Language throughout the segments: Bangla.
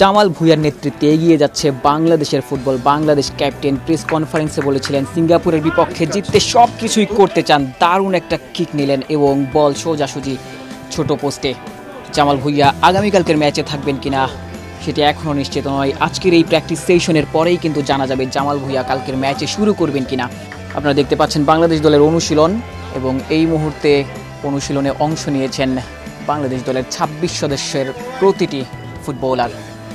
জামাল ভুঁইয়ার নেতৃত্বে এগিয়ে যাচ্ছে বাংলাদেশের ফুটবল। বাংলাদেশ ক্যাপ্টেন প্রেস কনফারেন্সে বলেছিলেন সিঙ্গাপুরের বিপক্ষে জিততে সব কিছুই করতে চান। দারুণ একটা কিক নিলেন এবং বল সোজাসুজি ছোট পোস্টে। জামাল ভুঁইয়া আগামীকালকের ম্যাচে থাকবেন কিনা সেটি এখনও নিশ্চিত নয়। আজকের এই প্র্যাকটিস সেশনের পরেই কিন্তু জানা যাবে জামাল ভুঁইয়া কালকের ম্যাচে শুরু করবেন কিনা। আপনারা দেখতে পাচ্ছেন বাংলাদেশ দলের অনুশীলন এবং এই মুহূর্তে অনুশীলনে অংশ নিয়েছেন বাংলাদেশ দলের ২৬ সদস্যের প্রতিটি ফুটবলার।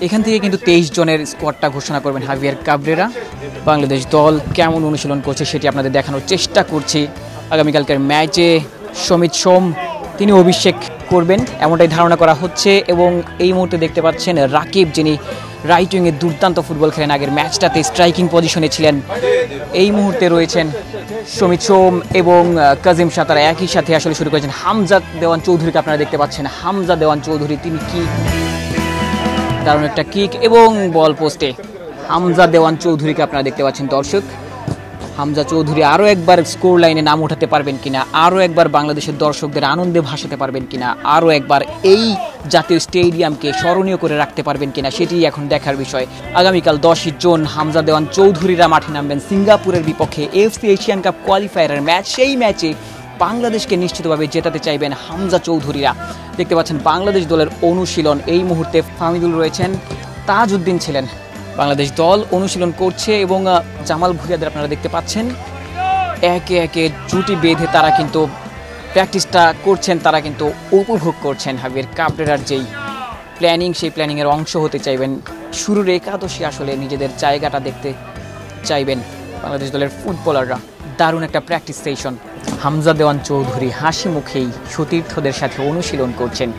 এখান থেকে কিন্তু ২৩ জনের স্কোয়াডটা ঘোষণা করবেন হাভিয়ার কাবরেরা। বাংলাদেশ দল কেমন অনুশীলন করছে সেটি আপনাদের দেখানোর চেষ্টা করছি। আগামীকালকের ম্যাচে সমিত সোম তিনি অভিষেক করবেন এমনটাই ধারণা করা হচ্ছে এবং এই মুহূর্তে দেখতে পাচ্ছেন রাকিব, যিনি রাইট উইংয়ে দুর্দান্ত ফুটবল খেলেন, আগের ম্যাচটাতে স্ট্রাইকিং পজিশনে ছিলেন। এই মুহূর্তে রয়েছেন সমিত সোম এবং কাজিম শাহ, তারা একই সাথে আসলে শুরু করেছেন। হামজা দেওয়ান চৌধুরীকে আপনারা দেখতে পাচ্ছেন। হামজা দেওয়ান চৌধুরী তিনি কি দারুণ একটা কিক এবং বল পোস্টে। হামজা দেওয়ান চৌধুরীকে আপনারা দেখতে পাচ্ছেন দর্শক। হামজা চৌধুরী আরও একবার স্কোর লাইনে নাম উঠাতে পারবেন কিনা, আরও একবার বাংলাদেশের দর্শকদের আনন্দে ভাসাতে পারবেন কিনা, আরও একবার এই জাতীয় স্টেডিয়ামকে স্মরণীয় করে রাখতে পারবেন কিনা সেটি এখন দেখার বিষয়। আগামীকাল 10ই জুন হামজা দেওয়ান চৌধুরীরা মাঠে নামবেন সিঙ্গাপুরের বিপক্ষে এফসি এশিয়ান কাপ কোয়ালিফায়ারের ম্যাচ। সেই ম্যাচে বাংলাদেশকে নিশ্চিতভাবে জেতাতে চাইবেন হামজা চৌধুরীরা। দেখতে পাচ্ছেন বাংলাদেশ দলের অনুশীলন। এই মুহূর্তে ফামিদুল রয়েছেন, তাজউদ্দিন ছিলেন। বাংলাদেশ দল অনুশীলন করছে এবং জামাল ভুঁইয়াদের আপনারা দেখতে পাচ্ছেন একে একে জুটি বেঁধে তারা কিন্তু প্র্যাকটিসটা করছেন, তারা কিন্তু উপভোগ করছেন। হাভিয়ার কাবরেরার যেই প্ল্যানিং, সেই প্ল্যানিংয়ের অংশ হতে চাইবেন। শুরুর একাদশে আসলে নিজেদের জায়গাটা দেখতে চাইবেন বাংলাদেশ দলের ফুটবলাররা। দারুণ একটা প্র্যাকটিস সেশন। হামজা দেওয়ান চৌধুরী হাসি মুখেই সতীর্থদের সাথে অনুশীলন করছেন।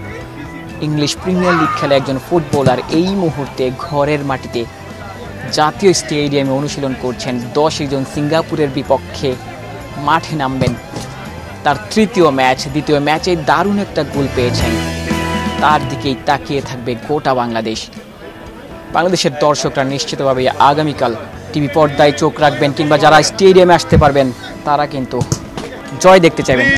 ইংলিশ প্রিমিয়ার লিগ খেলা একজন ফুটবলার এই মুহূর্তে ঘরের মাটিতে জাতীয় স্টেডিয়ামে অনুশীলন করছেন। 10ই জুন সিঙ্গাপুরের বিপক্ষে মাঠে নামবেন। তার তৃতীয় ম্যাচ, দ্বিতীয় ম্যাচে দারুণ একটা গোল পেয়েছেন। তার দিকেই তাকিয়ে থাকবে গোটা বাংলাদেশ। বাংলাদেশের দর্শকরা নিশ্চিতভাবে আগামীকাল টিভি পর্দায় চোখ রাখবেন, কিংবা যারা স্টেডিয়ামে আসতে পারবেন তারা কিন্তু জয় দেখতে চাইবেন।